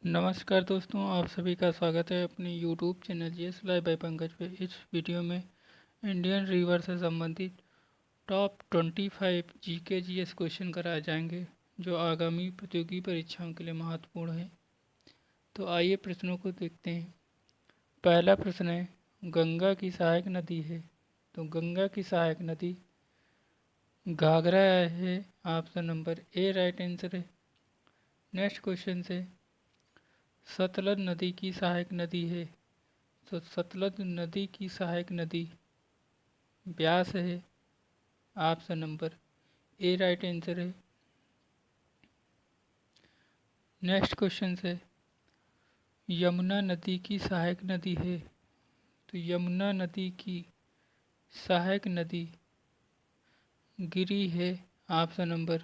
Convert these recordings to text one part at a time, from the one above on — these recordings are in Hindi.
नमस्कार दोस्तों, आप सभी का स्वागत है अपने YouTube channel GS live bye Pankaj पे। इस वीडियो में इंडियन रिवर से संबंधित टॉप 25 जीके जीएस क्वेश्चन कराए जाएंगे जो आगामी प्रतियोगी परीक्षाओं के लिए महत्वपूर्ण है। तो आइए प्रश्नों को देखते हैं। पहला प्रश्न है, गंगा की सहायक नदी है। तो गंगा की सहायक नदी घाघरा है, option number A right answer है। नेक्स्ट क्वेश्चन से, सतलज नदी की सहायक नदी है। तो सतलज नदी की सहायक नदी ब्यास है, option number A right answer है। नेक्स्ट क्वेश्चन से, यमुना नदी की सहायक नदी है। तो यमुना नदी की सहायक नदी गिरी है, option number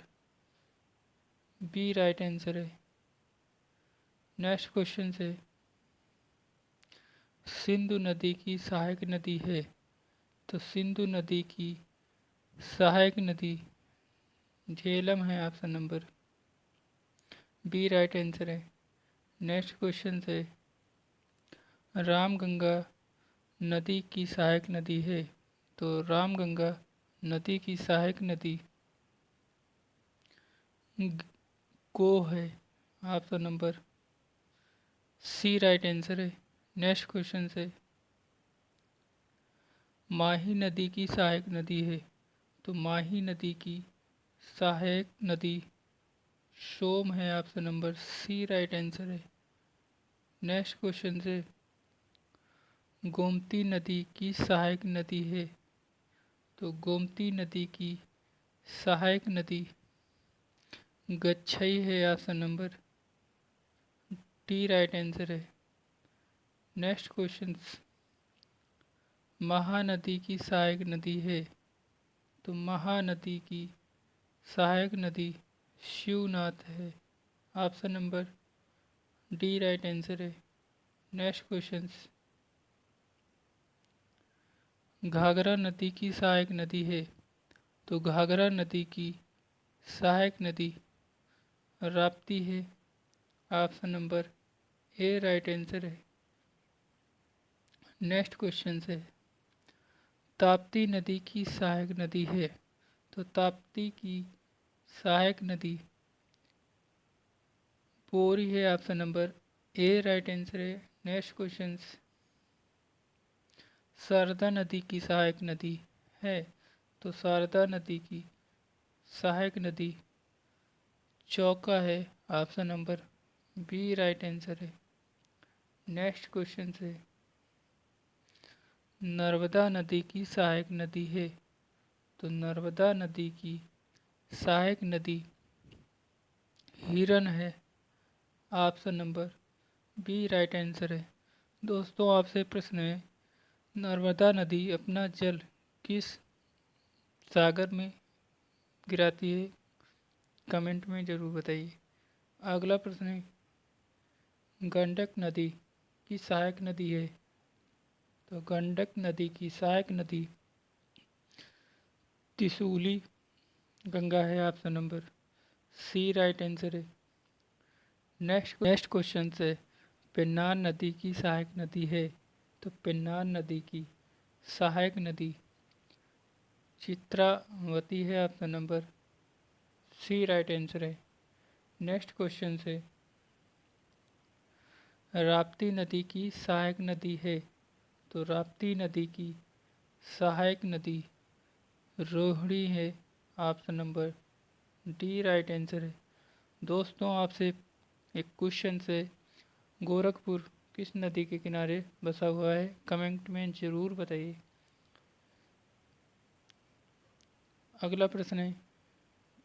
B right answer है। नेक्स्ट क्वेश्चन से, सिंधु नदी की सहायक नदी है। तो सिंधु नदी की सहायक नदी झेलम है, option number B right answer है। नेक्स्ट क्वेश्चन से, रामगंगा नदी की सहायक नदी है। तो रामगंगा नदी की सहायक नदी को है, option number C right answer है। नेक्स्ट क्वेश्चन से, माही नदी की सहायक नदी है। तो माही नदी की सहायक नदी सोम है, option number C right answer है। नेक्स्ट क्वेश्चन से, गोमती नदी की सहायक नदी है। तो गोमती नदी की सहायक नदी गच्छई है, option number D right answer है। नेक्स्ट क्वेश्चन, महानदी की सहायक नदी है। तो महानदी की सहायक नदी शिवनाथ है, option number D right answer है। नेक्स्ट क्वेश्चन, घाघरा नदी की सहायक नदी है। तो घाघरा नदी की सहायक नदी राप्ती है, option number A right answer है। नेक्स्ट क्वेश्चन है, ताप्ती नदी की सहायक नदी है। तो ताप्ती की सहायक नदी पोरी है, option number A right answer है। नेक्स्ट क्वेश्चन, शारदा नदी की सहायक नदी है। तो शारदा नदी की सहायक नदी चौका है, option number B right answer है। नेक्स्ट क्वेश्चन है, नर्मदा नदी की सहायक नदी है। तो नर्मदा नदी की सहायक नदी हिरन है, option number B right answer है। दोस्तों, आपसे प्रश्न है, नर्मदा नदी अपना जल किस सागर में गिराती है? कमेंट में ज़रूर बताइए। अगला प्रश्न है, गंडक नदी की सहायक नदी है। तो गंडक नदी की सहायक नदी त्रिशूली गंगा है, option number C right answer है। नेक्स्ट क्वेश्चन से, पेन्नार नदी की सहायक नदी है। तो पेन्नार नदी की सहायक नदी चित्रावती है, option number C right answer है। नेक्स्ट क्वेश्चन से, राप्ती नदी की सहायक नदी है। तो राप्ती नदी की सहायक नदी रोहिणी है, option number D right answer है। दोस्तों, आपसे एक क्वेश्चन से, गोरखपुर किस नदी के किनारे बसा हुआ है? कमेंट में ज़रूर बताइए। अगला प्रश्न है,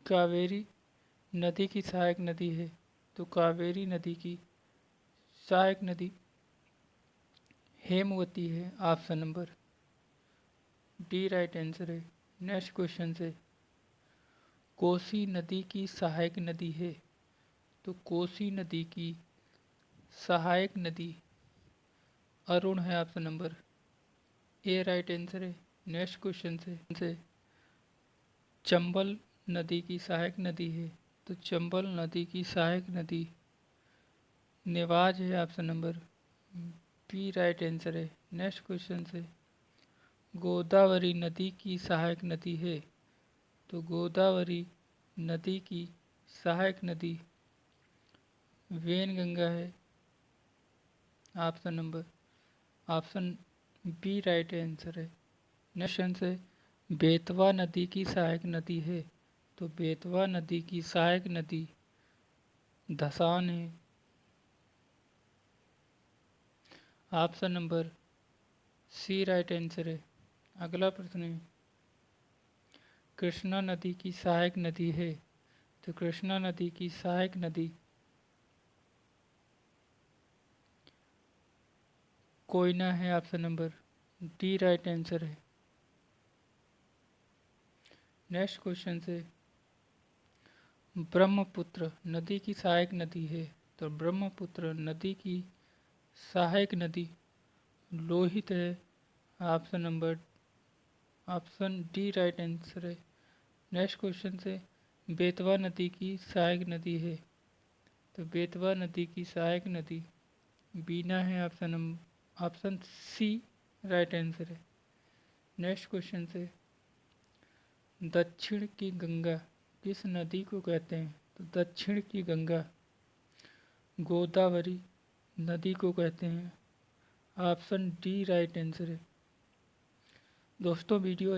कावेरी नदी की सहायक नदी है। तो कावेरी नदी की सहायक नदी हेमवती है, option number D right answer है। नेक्स्ट क्वेश्चन से, कोसी नदी की सहायक नदी है। तो कोसी नदी की सहायक नदी अरुण है, option number A right answer है। नेक्स्ट क्वेश्चन से, चंबल नदी की सहायक नदी है। तो चंबल नदी की सहायक नदी नेवाज है option number B right answer है। नेक्स्ट क्वेश्चन से, गोदावरी नदी की सहायक नदी है। तो गोदावरी नदी की सहायक नदी वेनगंगा है। ऑप्शन बी राइट आंसर है। नेक्स्ट क्वेश्चन से, बेतवा नदी की सहायक नदी है। तो बेतवा नदी की सहायक नदी धसान है। Option number C right answer है। अगला प्रश्न है, कृष्णा नदी की सहायक नदी है। तो कृष्णा नदी की सहायक नदी कोयना है। Option number D right answer है। नेक्स्ट क्वेश्चन से, ब्रह्मपुत्र नदी की सहायक नदी है। तो ब्रह्मपुत्र नदी की सहायक नदी लोहित है। ऑप्शन डी राइट आंसर है। नेक्स्ट क्वेश्चन से, बेतवा नदी की सहायक नदी है। तो बेतवा नदी की सहायक नदी बीना है। ऑप्शन सी राइट आंसर है। नेक्स्ट क्वेश्चन से, दक्षिण की गंगा किस नदी को कहते हैं। तो दक्षिण की गंगा गोदावरी नदी को कहते हैं। ऑप्शन डी राइट आंसर है। दोस्तों वीडियो